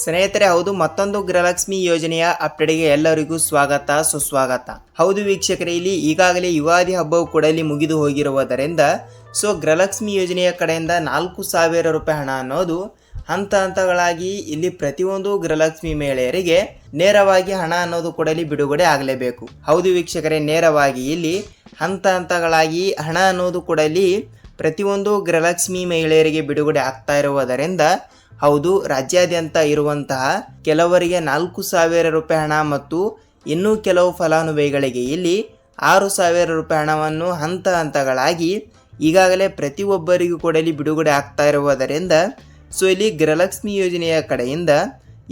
ಸ್ನೇಹಿತರೆ, ಹೌದು, ಮತ್ತೊಂದು ಗೃಹಲಕ್ಷ್ಮಿ ಯೋಜನೆಯ ಅಪ್ಡೇಟ್ಗೆ ಎಲ್ಲರಿಗೂ ಸ್ವಾಗತ ಸುಸ್ವಾಗತ. ಹೌದು ವೀಕ್ಷಕರೇ, ಇಲ್ಲಿ ಈಗಾಗಲೇ ಯುಗಾದಿ ಹಬ್ಬವು ಕೂಡ ಇಲ್ಲಿ ಮುಗಿದು ಹೋಗಿರುವುದರಿಂದ ಗೃಹಲಕ್ಷ್ಮಿ ಯೋಜನೆಯ ಕಡೆಯಿಂದ 4,000 ರೂಪಾಯಿ ಹಣ ಅನ್ನೋದು ಹಂತ ಹಂತಗಳಾಗಿ ಇಲ್ಲಿ ಪ್ರತಿಯೊಂದು ಗೃಹಲಕ್ಷ್ಮಿ ಮಹಿಳೆಯರಿಗೆ ನೇರವಾಗಿ ಹಣ ಅನ್ನೋದು ಕೂಡ ಇಲ್ಲಿ ಬಿಡುಗಡೆ ಆಗಲೇಬೇಕು. ಹೌದು ವೀಕ್ಷಕರೇ, ನೇರವಾಗಿ ಇಲ್ಲಿ ಹಂತ ಹಂತಗಳಾಗಿ ಹಣ ಅನ್ನೋದು ಕೂಡ ಇಲ್ಲಿ ಪ್ರತಿಯೊಂದು ಗೃಹಲಕ್ಷ್ಮಿ ಮಹಿಳೆಯರಿಗೆ ಬಿಡುಗಡೆ ಆಗ್ತಾ ಇರುವುದರಿಂದ ಹೌದು, ರಾಜ್ಯಾದ್ಯಂತ ಇರುವಂತಹ ಕೆಲವರಿಗೆ 4,000 ರೂಪಾಯಿ ಹಣ ಮತ್ತು ಇನ್ನೂ ಕೆಲವು ಫಲಾನುಭವಿಗಳಿಗೆ ಇಲ್ಲಿ 6,000 ರೂಪಾಯಿ ಹಣವನ್ನು ಹಂತ ಹಂತಗಳಾಗಿ ಈಗಾಗಲೇ ಪ್ರತಿಯೊಬ್ಬರಿಗೂ ಕೂಡ ಇಲ್ಲಿ ಬಿಡುಗಡೆ ಆಗ್ತಾ ಇರುವುದರಿಂದ ಇಲ್ಲಿ ಗೃಹಲಕ್ಷ್ಮಿ ಯೋಜನೆಯ ಕಡೆಯಿಂದ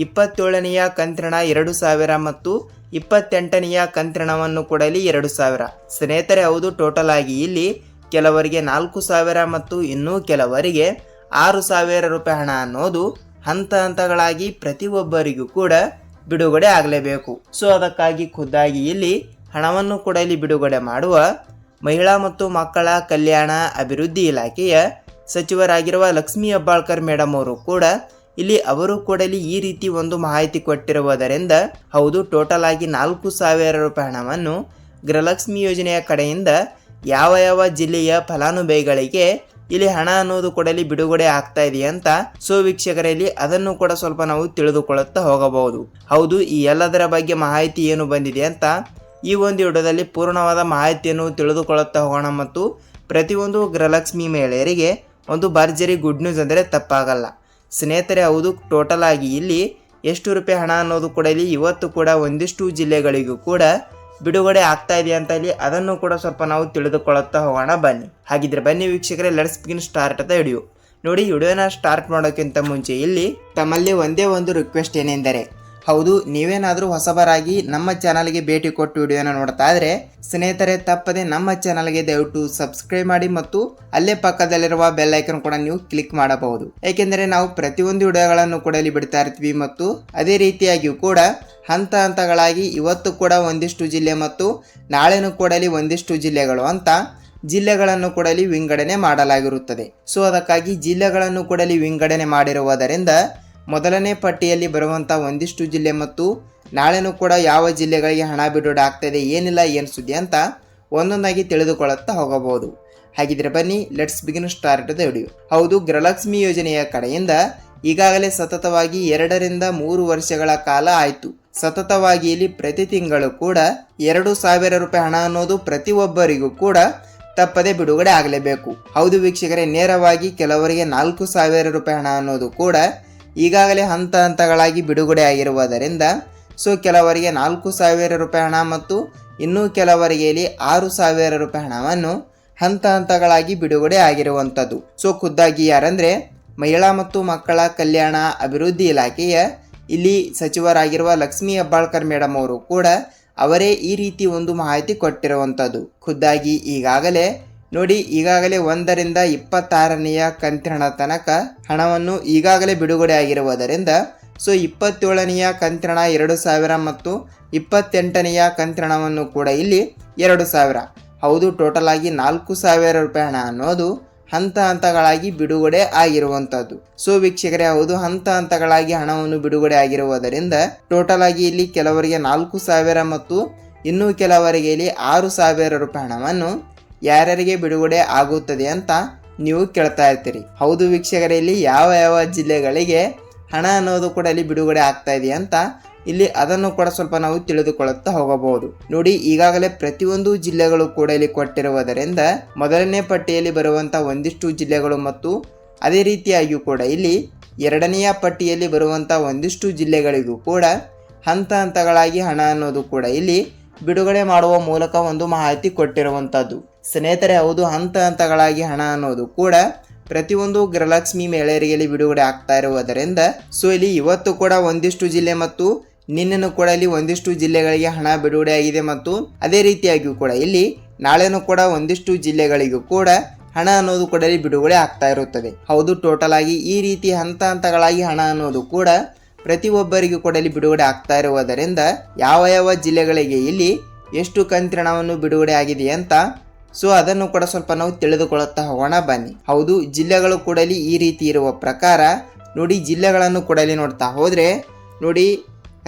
27ನೆಯ ಕಂತಿನ 2,000 ಮತ್ತು 28ನೆಯ ಕಂತಿನವನ್ನು ಕೂಡ ಇಲ್ಲಿ 2,000. ಸ್ನೇಹಿತರೆ, ಹೌದು, ಟೋಟಲ್ ಆಗಿ ಇಲ್ಲಿ ಕೆಲವರಿಗೆ 4,000 ಮತ್ತು ಇನ್ನೂ ಕೆಲವರಿಗೆ 6,000 ರೂಪಾಯಿ ಹಣ ಅನ್ನೋದು ಹಂತ ಹಂತಗಳಾಗಿ ಪ್ರತಿಯೊಬ್ಬರಿಗೂ ಕೂಡ ಬಿಡುಗಡೆ ಆಗಲೇಬೇಕು. ಅದಕ್ಕಾಗಿ ಖುದ್ದಾಗಿ ಇಲ್ಲಿ ಹಣವನ್ನು ಕೂಡ ಇಲ್ಲಿ ಬಿಡುಗಡೆ ಮಾಡುವ ಮಹಿಳಾ ಮತ್ತು ಮಕ್ಕಳ ಕಲ್ಯಾಣ ಅಭಿವೃದ್ಧಿ ಇಲಾಖೆಯ ಸಚಿವರಾಗಿರುವ ಲಕ್ಷ್ಮೀ ಹೆಬ್ಬಾಳ್ಕರ್ ಮೇಡಮ್ ಅವರು ಕೂಡ ಅವರು ಕೂಡ ಈ ರೀತಿ ಒಂದು ಮಾಹಿತಿ ಕೊಟ್ಟಿರುವುದರಿಂದ ಹೌದು, ಟೋಟಲ್ ಆಗಿ 4,000 ರೂಪಾಯಿ ಹಣವನ್ನು ಗೃಹಲಕ್ಷ್ಮಿ ಯೋಜನೆಯ ಕಡೆಯಿಂದ ಯಾವ ಯಾವ ಜಿಲ್ಲೆಯ ಫಲಾನುಭವಿಗಳಿಗೆ ಇಲ್ಲಿ ಹಣ ಅನ್ನೋದು ಕೂಡ ಇಲ್ಲಿ ಬಿಡುಗಡೆ ಆಗ್ತಾ ಇದೆ ಅಂತ ವೀಕ್ಷಕರಲ್ಲಿ ಅದನ್ನು ಕೂಡ ಸ್ವಲ್ಪ ನಾವು ತಿಳಿದುಕೊಳ್ಳುತ್ತಾ ಹೋಗಬಹುದು. ಹೌದು, ಈ ಎಲ್ಲದರ ಬಗ್ಗೆ ಮಾಹಿತಿ ಏನು ಬಂದಿದೆ ಅಂತ ಈ ಒಂದು ವಿಡಿಯೋದಲ್ಲಿ ಪೂರ್ಣವಾದ ಮಾಹಿತಿಯನ್ನು ತಿಳಿದುಕೊಳ್ಳುತ್ತಾ ಹೋಗೋಣ. ಮತ್ತು ಪ್ರತಿಯೊಂದು ಗೃಹಲಕ್ಷ್ಮಿ ಮಹಿಳೆಯರಿಗೆ ಒಂದು ಭರ್ಜರಿ ಗುಡ್ ನ್ಯೂಸ್ ಅಂದರೆ ತಪ್ಪಾಗಲ್ಲ. ಸ್ನೇಹಿತರೆ, ಹೌದು, ಟೋಟಲ್ ಆಗಿ ಇಲ್ಲಿ ಎಷ್ಟು ರೂಪಾಯಿ ಹಣ ಅನ್ನೋದು ಕೂಡ ಇಲ್ಲಿ ಇವತ್ತು ಕೂಡ ಒಂದಿಷ್ಟು ಜಿಲ್ಲೆಗಳಿಗೂ ಕೂಡ ಬಿಡುಗಡೆ ಆಗ್ತಾ ಇದೆ ಅಂತ ಇಲ್ಲಿ ಅದನ್ನು ಕೂಡ ಸ್ವಲ್ಪ ನಾವು ತಿಳಿದುಕೊಳ್ಳುತ್ತಾ ಹೋಗೋಣ. ಹಾಗಿದ್ರೆ ಬನ್ನಿ ವೀಕ್ಷಕರೇ, ಲೆಟ್ಸ್ ಬಿಗಿನ್ ಸ್ಟಾರ್ಟ್ ಅಂತ ವಿಡಿಯೋ. ನೋಡಿ, ವಿಡಿಯೋನ ಸ್ಟಾರ್ಟ್ ಮಾಡೋಕ್ಕಿಂತ ಮುಂಚೆ ಇಲ್ಲಿ ತಮ್ಮಲ್ಲಿ ಒಂದೇ ಒಂದು ರಿಕ್ವೆಸ್ಟ್ ಏನೆಂದರೆ, ಹೌದು, ನೀವೇನಾದರೂ ಹೊಸಬರಾಗಿ ನಮ್ಮ ಚಾನಲ್ಗೆ ಭೇಟಿ ಕೊಟ್ಟು ವಿಡಿಯೋನ ನೋಡ್ತಾ ಇದ್ರೆ ಸ್ನೇಹಿತರೆ, ತಪ್ಪದೆ ನಮ್ಮ ಚಾನಲ್ಗೆ ದಯವಿಟ್ಟು ಸಬ್ಸ್ಕ್ರೈಬ್ ಮಾಡಿ ಮತ್ತು ಅಲ್ಲೇ ಪಕ್ಕದಲ್ಲಿರುವ ಬೆಲ್ ಐಕನ್ ಕೂಡ ನೀವು ಕ್ಲಿಕ್ ಮಾಡಬಹುದು. ಏಕೆಂದರೆ ನಾವು ಪ್ರತಿಯೊಂದು ವಿಡಿಯೋಗಳನ್ನು ಕೂಡ ಇಲ್ಲಿ ಬಿಡ್ತಾ ಇರ್ತೀವಿ ಮತ್ತು ಅದೇ ರೀತಿಯಾಗಿಯೂ ಕೂಡ ಹಂತ ಹಂತಗಳಾಗಿ ಇವತ್ತು ಕೂಡ ಒಂದಿಷ್ಟು ಜಿಲ್ಲೆ ಮತ್ತು ನಾಳೆನೂ ಕೂಡ ಇಲ್ಲಿ ಒಂದಿಷ್ಟು ಜಿಲ್ಲೆಗಳು ಅಂತ ಜಿಲ್ಲೆಗಳನ್ನು ಕೂಡ ಇಲ್ಲಿ ವಿಂಗಡಣೆ ಮಾಡಲಾಗಿರುತ್ತದೆ. ಅದಕ್ಕಾಗಿ ಜಿಲ್ಲೆಗಳನ್ನು ಕೂಡ ಇಲ್ಲಿ ವಿಂಗಡಣೆ ಮಾಡಿರುವುದರಿಂದ ಮೊದಲನೇ ಪಟ್ಟಿಯಲ್ಲಿ ಬರುವಂಥ ಒಂದಿಷ್ಟು ಜಿಲ್ಲೆ ಮತ್ತು ನಾಳೆನೂ ಕೂಡ ಯಾವ ಜಿಲ್ಲೆಗಳಿಗೆ ಹಣ ಬಿಡುಗಡೆ ಆಗ್ತಾಯಿದೆ, ಏನಿಲ್ಲ ಏನು ಸುದ್ದಿ ಅಂತ ಒಂದೊಂದಾಗಿ ತಿಳಿದುಕೊಳ್ಳುತ್ತಾ ಹೋಗಬಹುದು. ಹಾಗಿದ್ರೆ ಬನ್ನಿ, let's begin start the video. ಹೌದು, ಗೃಹಲಕ್ಷ್ಮಿ ಯೋಜನೆಯ ಕಡೆಯಿಂದ ಈಗಾಗಲೇ ಸತತವಾಗಿ 2 ರಿಂದ 3 ವರ್ಷಗಳ ಕಾಲ ಆಯಿತು. ಸತತವಾಗಿ ಇಲ್ಲಿ ಪ್ರತಿ ತಿಂಗಳು ಕೂಡ 2,000 ರೂಪಾಯಿ ಹಣ ಅನ್ನೋದು ಪ್ರತಿಯೊಬ್ಬರಿಗೂ ಕೂಡ ತಪ್ಪದೆ ಬಿಡುಗಡೆ ಆಗಲೇಬೇಕು. ಹೌದು ವೀಕ್ಷಕರೇ, ನೇರವಾಗಿ ಕೆಲವರಿಗೆ 4,000 ರೂಪಾಯಿ ಹಣ ಅನ್ನೋದು ಕೂಡ ಈಗಾಗಲೇ ಹಂತ ಹಂತಗಳಾಗಿ ಬಿಡುಗಡೆ ಆಗಿರುವುದರಿಂದ ಕೆಲವರಿಗೆ 4,000 ರೂಪಾಯಿ ಹಣ ಮತ್ತು ಇನ್ನೂ ಕೆಲವರಿಗೆ ಇಲ್ಲಿ 6,000 ರೂಪಾಯಿ ಹಣವನ್ನು ಹಂತ ಹಂತಗಳಾಗಿ ಬಿಡುಗಡೆ ಆಗಿರುವಂಥದ್ದು. ಖುದ್ದಾಗಿ ಯಾರಂದರೆ ಮಹಿಳಾ ಮತ್ತು ಮಕ್ಕಳ ಕಲ್ಯಾಣ ಅಭಿವೃದ್ಧಿ ಇಲಾಖೆಯ ಇಲ್ಲಿ ಸಚಿವರಾಗಿರುವ ಲಕ್ಷ್ಮೀ ಹೆಬ್ಬಾಳ್ಕರ್ ಮೇಡಮ್ ಅವರು ಕೂಡ ಅವರೇ ಈ ರೀತಿ ಒಂದು ಮಾಹಿತಿ ಕೊಟ್ಟಿರುವಂಥದ್ದು. ಖುದ್ದಾಗಿ ಈಗಾಗಲೇ ನೋಡಿ, ಈಗಾಗಲೇ 1 ರಿಂದ 26ನೆಯ ಕಂತಿನ ತನಕ ಹಣವನ್ನು ಈಗಾಗಲೇ ಬಿಡುಗಡೆ ಆಗಿರುವುದರಿಂದ 27ನೆಯ ಕಂತಿನ 2,000 ಮತ್ತು 28ನೆಯ ಕಂತಿನವನ್ನು ಕೂಡ ಇಲ್ಲಿ 2,000. ಹೌದು, ಟೋಟಲ್ ಆಗಿ 4,000 ರೂಪಾಯಿ ಹಣ ಅನ್ನೋದು ಹಂತ ಹಂತಗಳಾಗಿ ಬಿಡುಗಡೆ ಆಗಿರುವಂಥದ್ದು. ವೀಕ್ಷಕರೇ, ಹೌದು, ಹಂತ ಹಂತಗಳಾಗಿ ಹಣವನ್ನು ಬಿಡುಗಡೆ ಆಗಿರುವುದರಿಂದ ಟೋಟಲ್ ಆಗಿ ಇಲ್ಲಿ ಕೆಲವರಿಗೆ 4,000 ಮತ್ತು ಇನ್ನೂ ಕೆಲವರಿಗೆ ಇಲ್ಲಿ 6,000 ರೂಪಾಯಿ ಹಣವನ್ನು ಯಾರ್ಯಾರಿಗೆ ಬಿಡುಗಡೆ ಆಗುತ್ತದೆ ಅಂತ ನೀವು ಕೇಳ್ತಾ ಇರ್ತೀರಿ. ಹೌದು ವೀಕ್ಷಕರೇ, ಇಲ್ಲಿ ಯಾವ ಯಾವ ಜಿಲ್ಲೆಗಳಿಗೆ ಹಣ ಅನ್ನೋದು ಕೂಡ ಇಲ್ಲಿ ಬಿಡುಗಡೆ ಆಗ್ತಾ ಇದೆ ಅಂತ ಇಲ್ಲಿ ಅದನ್ನು ಕೂಡ ಸ್ವಲ್ಪ ನಾವು ತಿಳಿದುಕೊಳ್ಳುತ್ತಾ ಹೋಗಬಹುದು. ನೋಡಿ, ಈಗಾಗಲೇ ಪ್ರತಿಯೊಂದು ಜಿಲ್ಲೆಗಳು ಕೂಡ ಇಲ್ಲಿ ಕೊಟ್ಟಿರುವುದರಿಂದ ಮೊದಲನೇ ಪಟ್ಟಿಯಲ್ಲಿ ಬರುವಂಥ ಒಂದಿಷ್ಟು ಜಿಲ್ಲೆಗಳು ಮತ್ತು ಅದೇ ರೀತಿಯಾಗಿಯೂ ಕೂಡ ಇಲ್ಲಿ 2ನೆಯ ಪಟ್ಟಿಯಲ್ಲಿ ಬರುವಂಥ ಒಂದಿಷ್ಟು ಜಿಲ್ಲೆಗಳಿಗೂ ಕೂಡ ಹಂತ ಹಂತಗಳಾಗಿ ಹಣ ಅನ್ನೋದು ಕೂಡ ಇಲ್ಲಿ ಬಿಡುಗಡೆ ಮಾಡುವ ಮೂಲಕ ಒಂದು ಮಾಹಿತಿ ಕೊಟ್ಟಿರುವಂಥದ್ದು. ಸ್ನೇಹಿತರೆ, ಹೌದು, ಹಂತ ಹಂತಗಳಾಗಿ ಹಣ ಅನ್ನೋದು ಕೂಡ ಪ್ರತಿಯೊಂದು ಗೃಹಲಕ್ಷ್ಮಿ ಮಹಿಳೆಯರಿಗೆ ಬಿಡುಗಡೆ ಆಗ್ತಾ ಇರುವುದರಿಂದ ಇಲ್ಲಿ ಇವತ್ತು ಕೂಡ ಒಂದಿಷ್ಟು ಜಿಲ್ಲೆ ಮತ್ತು ನಿನ್ನೆನೂ ಕೂಡ ಇಲ್ಲಿ ಒಂದಿಷ್ಟು ಜಿಲ್ಲೆಗಳಿಗೆ ಹಣ ಬಿಡುಗಡೆ ಆಗಿದೆ ಮತ್ತು ಅದೇ ರೀತಿಯಾಗಿಯೂ ಕೂಡ ಇಲ್ಲಿ ನಾಳೆನೂ ಕೂಡ ಒಂದಿಷ್ಟು ಜಿಲ್ಲೆಗಳಿಗೂ ಕೂಡ ಹಣ ಅನ್ನೋದು ಕೂಡ ಇಲ್ಲಿ ಬಿಡುಗಡೆ ಆಗ್ತಾ ಇರುತ್ತದೆ. ಹೌದು, ಟೋಟಲ್ ಆಗಿ ಈ ರೀತಿ ಹಂತ ಹಂತಗಳಾಗಿ ಹಣ ಅನ್ನೋದು ಕೂಡ ಪ್ರತಿಯೊಬ್ಬರಿಗೂ ಕೂಡ ಇಲ್ಲಿ ಬಿಡುಗಡೆ ಆಗ್ತಾ ಇರುವುದರಿಂದ ಯಾವ ಯಾವ ಜಿಲ್ಲೆಗಳಿಗೆ ಇಲ್ಲಿ ಎಷ್ಟು ಕಂತಿನವನ್ನು ಬಿಡುಗಡೆ ಆಗಿದೆ ಅಂತ ಅದನ್ನು ಕೂಡ ಸ್ವಲ್ಪ ನಾವು ತಿಳಿದುಕೊಳ್ಳುತ್ತಾ ಹೋಗೋಣ. ಬನ್ನಿ. ಹೌದು, ಜಿಲ್ಲೆಗಳು ಕೂಡ ಈ ರೀತಿ ಇರುವ ಪ್ರಕಾರ ನೋಡಿ ಜಿಲ್ಲೆಗಳನ್ನು ಕೂಡ ಇಲ್ಲಿ ನೋಡ್ತಾ ಹೋದರೆ ನೋಡಿ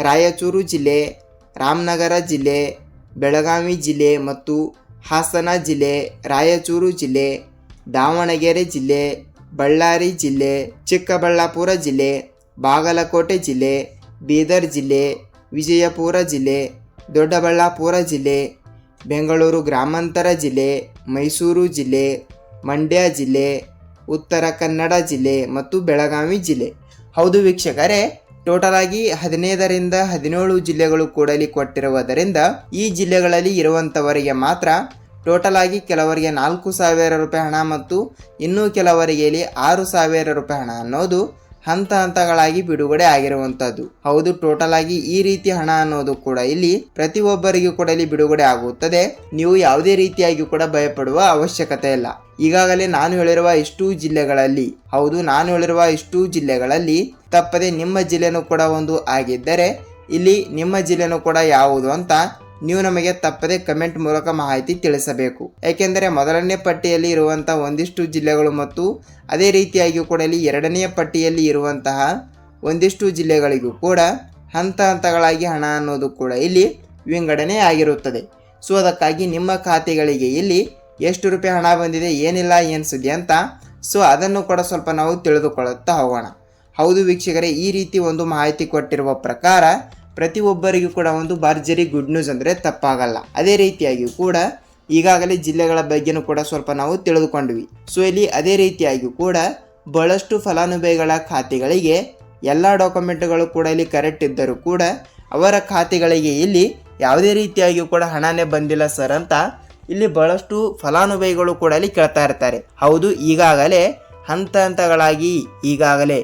ರಾಯಚೂರು ಜಿಲ್ಲೆ, ರಾಮನಗರ ಜಿಲ್ಲೆ, ಬೆಳಗಾವಿ ಜಿಲ್ಲೆ ಮತ್ತು ಹಾಸನ ಜಿಲ್ಲೆ, ರಾಯಚೂರು ಜಿಲ್ಲೆ, ದಾವಣಗೆರೆ ಜಿಲ್ಲೆ, ಬಳ್ಳಾರಿ ಜಿಲ್ಲೆ, ಚಿಕ್ಕಬಳ್ಳಾಪುರ ಜಿಲ್ಲೆ, ಬಾಗಲಕೋಟೆ ಜಿಲ್ಲೆ, ಬೀದರ್ ಜಿಲ್ಲೆ, ವಿಜಯಪುರ ಜಿಲ್ಲೆ, ದೊಡ್ಡಬಳ್ಳಾಪುರ ಜಿಲ್ಲೆ, ಬೆಂಗಳೂರು ಗ್ರಾಮಾಂತರ ಜಿಲ್ಲೆ, ಮೈಸೂರು ಜಿಲ್ಲೆ, ಮಂಡ್ಯ ಜಿಲ್ಲೆ, ಉತ್ತರ ಕನ್ನಡ ಜಿಲ್ಲೆ ಮತ್ತು ಬೆಳಗಾವಿ ಜಿಲ್ಲೆ. ಹೌದು ವೀಕ್ಷಕರೇ, ಟೋಟಲ್ ಆಗಿ 15ರಿಂದ 17 ಜಿಲ್ಲೆಗಳು ಕೂಡ ಇಲ್ಲಿ ಕೊಟ್ಟಿರುವುದರಿಂದ ಈ ಜಿಲ್ಲೆಗಳಲ್ಲಿ ಇರುವಂಥವರಿಗೆ ಮಾತ್ರ ಟೋಟಲ್ ಆಗಿ ಕೆಲವರಿಗೆ 4,000 ರೂಪಾಯಿ ಹಣ ಮತ್ತು ಇನ್ನೂ ಕೆಲವರಿಗೆ ಇಲ್ಲಿ 6,000 ರೂಪಾಯಿ ಹಣ ಅನ್ನೋದು ಹಂತ ಹಂತಗಳಾಗಿ ಬಿಡುಗಡೆ ಆಗಿರುವಂಥದ್ದು. ಹೌದು, ಟೋಟಲ್ ಆಗಿ ಈ ರೀತಿ ಹಣ ಅನ್ನೋದು ಕೂಡ ಇಲ್ಲಿ ಪ್ರತಿಯೊಬ್ಬರಿಗೂ ಕೂಡ ಇಲ್ಲಿ ಬಿಡುಗಡೆ ಆಗುತ್ತದೆ. ನೀವು ಯಾವುದೇ ರೀತಿಯಾಗಿ ಕೂಡ ಭಯಪಡುವ ಅವಶ್ಯಕತೆ ಇಲ್ಲ. ಈಗಾಗಲೇ ನಾನು ಹೇಳಿರುವ ಇಷ್ಟೂ ಜಿಲ್ಲೆಗಳಲ್ಲಿ, ಹೌದು ನಾನು ಹೇಳಿರುವ ಇಷ್ಟೂ ಜಿಲ್ಲೆಗಳಲ್ಲಿ ತಪ್ಪದೆ ನಿಮ್ಮ ಜಿಲ್ಲೆನೂ ಕೂಡ ಒಂದು ಆಗಿದ್ದರೆ ಇಲ್ಲಿ ನಿಮ್ಮ ಜಿಲ್ಲೆನೂ ಕೂಡ ಯಾವುದು ಅಂತ ನೀವು ನಮಗೆ ತಪ್ಪದೆ ಕಮೆಂಟ್ ಮೂಲಕ ಮಾಹಿತಿ ತಿಳಿಸಬೇಕು. ಏಕೆಂದರೆ ಮೊದಲನೇ ಪಟ್ಟಿಯಲ್ಲಿ ಇರುವಂತಹ ಒಂದಿಷ್ಟು ಜಿಲ್ಲೆಗಳು ಮತ್ತು ಅದೇ ರೀತಿಯಾಗಿ ಕೂಡ ಇಲ್ಲಿ ಎರಡನೆಯ ಪಟ್ಟಿಯಲ್ಲಿ ಇರುವಂತಹ ಒಂದಿಷ್ಟು ಜಿಲ್ಲೆಗಳಿಗೂ ಕೂಡ ಹಂತ ಹಂತಗಳಾಗಿ ಹಣ ಅನ್ನೋದು ಕೂಡ ಇಲ್ಲಿ ವಿಂಗಡಣೆ ಆಗಿರುತ್ತದೆ. ಸೊ ಅದಕ್ಕಾಗಿ ನಿಮ್ಮ ಖಾತೆಗಳಿಗೆ ಇಲ್ಲಿ ಎಷ್ಟು ರೂಪಾಯಿ ಹಣ ಬಂದಿದೆ, ಏನಿಲ್ಲ, ಏನು ಸುದ್ದಿ ಅಂತ ಸೊ ಅದನ್ನು ಕೂಡ ಸ್ವಲ್ಪ ನಾವು ತಿಳಿದುಕೊಳ್ಳುತ್ತಾ ಹೋಗೋಣ. ಹೌದು ವೀಕ್ಷಕರೇ, ಈ ರೀತಿ ಒಂದು ಮಾಹಿತಿ ಕೊಟ್ಟಿರುವ ಪ್ರಕಾರ ಪ್ರತಿಯೊಬ್ಬರಿಗೂ ಕೂಡ ಒಂದು ಭರ್ಜರಿ ಗುಡ್ ನ್ಯೂಸ್ ಅಂದರೆ ತಪ್ಪಾಗಲ್ಲ. ಅದೇ ರೀತಿಯಾಗಿ ಕೂಡ ಈಗಾಗಲೇ ಜಿಲ್ಲೆಗಳ ಬಗ್ಗೆನೂ ಕೂಡ ಸ್ವಲ್ಪ ನಾವು ತಿಳಿದುಕೊಂಡ್ವಿ. ಸೊ ಇಲ್ಲಿ ಅದೇ ರೀತಿಯಾಗಿ ಕೂಡ ಬಹಳಷ್ಟು ಫಲಾನುಭವಿಗಳ ಖಾತೆಗಳಿಗೆ ಎಲ್ಲ ಡಾಕ್ಯುಮೆಂಟ್ಗಳು ಕೂಡ ಇಲ್ಲಿ ಕರೆಕ್ಟ್ ಇದ್ದರೂ ಕೂಡ ಅವರ ಖಾತೆಗಳಿಗೆ ಇಲ್ಲಿ ಯಾವುದೇ ರೀತಿಯಾಗಿ ಕೂಡ ಹಣನೇ ಬಂದಿಲ್ಲ ಸರ್ ಅಂತ ಇಲ್ಲಿ ಬಹಳಷ್ಟು ಫಲಾನುಭವಿಗಳು ಕೂಡ ಇಲ್ಲಿ ಕೇಳ್ತಾ ಇರ್ತಾರೆ. ಹೌದು, ಈಗಾಗಲೇ ಹಂತ ಹಂತಗಳಾಗಿ ಈಗಾಗಲೇ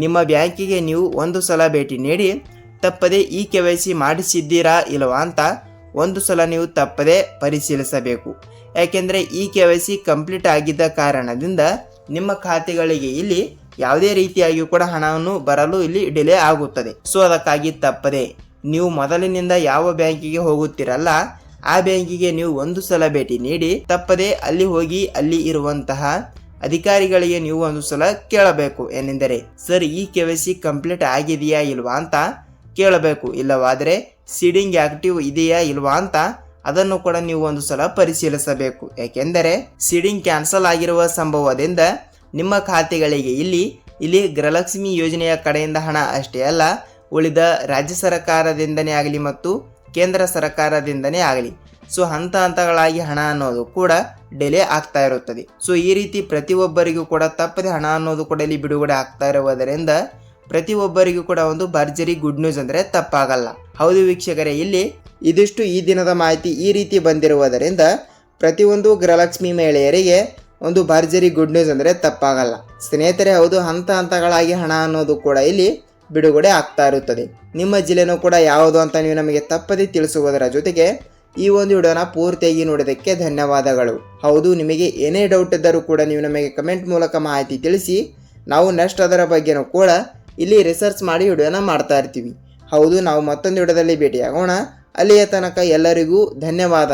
ನಿಮ್ಮ ಬ್ಯಾಂಕಿಗೆ ನೀವು ಒಂದು ಸಲ ಭೇಟಿ ನೀಡಿ ತಪ್ಪದೆ ಈ KYC ಮಾಡಿಸಿದ್ದೀರಾ ಇಲ್ಲವಾ ಅಂತ ಒಂದು ಸಲ ನೀವು ತಪ್ಪದೆ ಪರಿಶೀಲಿಸಬೇಕು. ಯಾಕೆಂದರೆ ಈ KYC ಕಂಪ್ಲೀಟ್ ಆಗಿದ್ದ ಕಾರಣದಿಂದ ನಿಮ್ಮ ಖಾತೆಗಳಿಗೆ ಇಲ್ಲಿ ಯಾವುದೇ ರೀತಿಯಾಗಿ ಕೂಡ ಹಣವನ್ನು ಬರಲು ಇಲ್ಲಿ ಡಿಲೇ ಆಗುತ್ತದೆ. ಸೊ ಅದಕ್ಕಾಗಿ ತಪ್ಪದೆ ನೀವು ಮೊದಲಿನಿಂದ ಯಾವ ಬ್ಯಾಂಕಿಗೆ ಹೋಗುತ್ತೀರಲ್ಲ ಆ ಬ್ಯಾಂಕಿಗೆ ನೀವು ಒಂದು ಸಲ ಭೇಟಿ ನೀಡಿ ತಪ್ಪದೆ ಅಲ್ಲಿ ಹೋಗಿ ಅಲ್ಲಿ ಇರುವಂತಹ ಅಧಿಕಾರಿಗಳಿಗೆ ನೀವು ಒಂದು ಸಲ ಕೇಳಬೇಕು. ಏನೆಂದರೆ ಸರ್ ಈ KYC ಕಂಪ್ಲೀಟ್ ಆಗಿದೆಯಾ ಇಲ್ವಾ ಅಂತ ಕೇಳಬೇಕು. ಇಲ್ಲವಾದರೆ ಸೀಡಿಂಗ್ ಆಕ್ಟಿವ್ ಇದೆಯಾ ಇಲ್ವಾ ಅಂತ ಅದನ್ನು ಕೂಡ ನೀವು ಒಂದು ಸಲ ಪರಿಶೀಲಿಸಬೇಕು. ಯಾಕೆಂದರೆ ಸೀಡಿಂಗ್ ಕ್ಯಾನ್ಸಲ್ ಆಗಿರುವ ಸಂಭವದಿಂದ ನಿಮ್ಮ ಖಾತೆಗಳಿಗೆ ಇಲ್ಲಿ ಗೃಹಲಕ್ಷ್ಮಿ ಯೋಜನೆಯ ಕಡೆಯಿಂದ ಹಣ ಅಷ್ಟೇ ಅಲ್ಲ, ಉಳಿದ ರಾಜ್ಯ ಸರ್ಕಾರದಿಂದನೇ ಆಗಲಿ ಮತ್ತು ಕೇಂದ್ರ ಸರ್ಕಾರದಿಂದನೇ ಆಗಲಿ ಸೊ ಹಂತ ಹಂತಗಳಾಗಿ ಹಣ ಅನ್ನೋದು ಕೂಡ ಡಿಲೇ ಆಗ್ತಾ ಇರುತ್ತದೆ. ಸೊ ಈ ರೀತಿ ಪ್ರತಿಯೊಬ್ಬರಿಗೂ ಕೂಡ ತಪ್ಪದೆ ಹಣ ಅನ್ನೋದು ಕೂಡ ಇಲ್ಲಿ ಬಿಡುಗಡೆ ಆಗ್ತಾ ಇರುವುದರಿಂದ ಪ್ರತಿಯೊಬ್ಬರಿಗೂ ಕೂಡ ಒಂದು ಭರ್ಜರಿ ಗುಡ್ ನ್ಯೂಸ್ ಅಂದರೆ ತಪ್ಪಾಗಲ್ಲ. ಹೌದು ವೀಕ್ಷಕರೇ, ಇಲ್ಲಿ ಇದಿಷ್ಟು ಈ ದಿನದ ಮಾಹಿತಿ ಈ ರೀತಿ ಬಂದಿರುವುದರಿಂದ ಪ್ರತಿಯೊಂದು ಗೃಹಲಕ್ಷ್ಮಿ ಮಹಿಳೆಯರಿಗೆ ಒಂದು ಭರ್ಜರಿ ಗುಡ್ ನ್ಯೂಸ್ ಅಂದರೆ ತಪ್ಪಾಗಲ್ಲ. ಸ್ನೇಹಿತರೆ, ಹೌದು, ಹಂತ ಹಂತಗಳಾಗಿ ಹಣ ಅನ್ನೋದು ಕೂಡ ಇಲ್ಲಿ ಬಿಡುಗಡೆ ಆಗ್ತಾ ಇರುತ್ತದೆ. ನಿಮ್ಮ ಜಿಲ್ಲೆನೂ ಕೂಡ ಯಾವುದು ಅಂತ ನೀವು ನಮಗೆ ತಪ್ಪದೆ ತಿಳಿಸುವುದರ ಜೊತೆಗೆ ಈ ಒಂದು ವಿಡಿಯೋನ ಪೂರ್ತಿಯಾಗಿ ನೋಡೋದಕ್ಕೆ ಧನ್ಯವಾದಗಳು. ಹೌದು, ನಿಮಗೆ ಏನೇ ಡೌಟ್ ಇದ್ದರೂ ಕೂಡ ನೀವು ನಮಗೆ ಕಮೆಂಟ್ ಮೂಲಕ ಮಾಹಿತಿ ತಿಳಿಸಿ, ನಾವು ನೆಕ್ಸ್ಟ್ ಅದರ ಬಗ್ಗೆನೂ ಕೂಡ ಇಲ್ಲಿ ರಿಸರ್ಚ್ ಮಾಡಿ ವಿಡಿಯೋನ ಮಾಡ್ತಾ ಇರ್ತೀವಿ. ಹೌದು, ನಾವು ಮತ್ತೊಂದು ವಿಡಿಯೋದಲ್ಲಿ ಭೇಟಿಯಾಗೋಣ. ಅಲ್ಲಿಯ ತನಕ ಎಲ್ಲರಿಗೂ ಧನ್ಯವಾದ.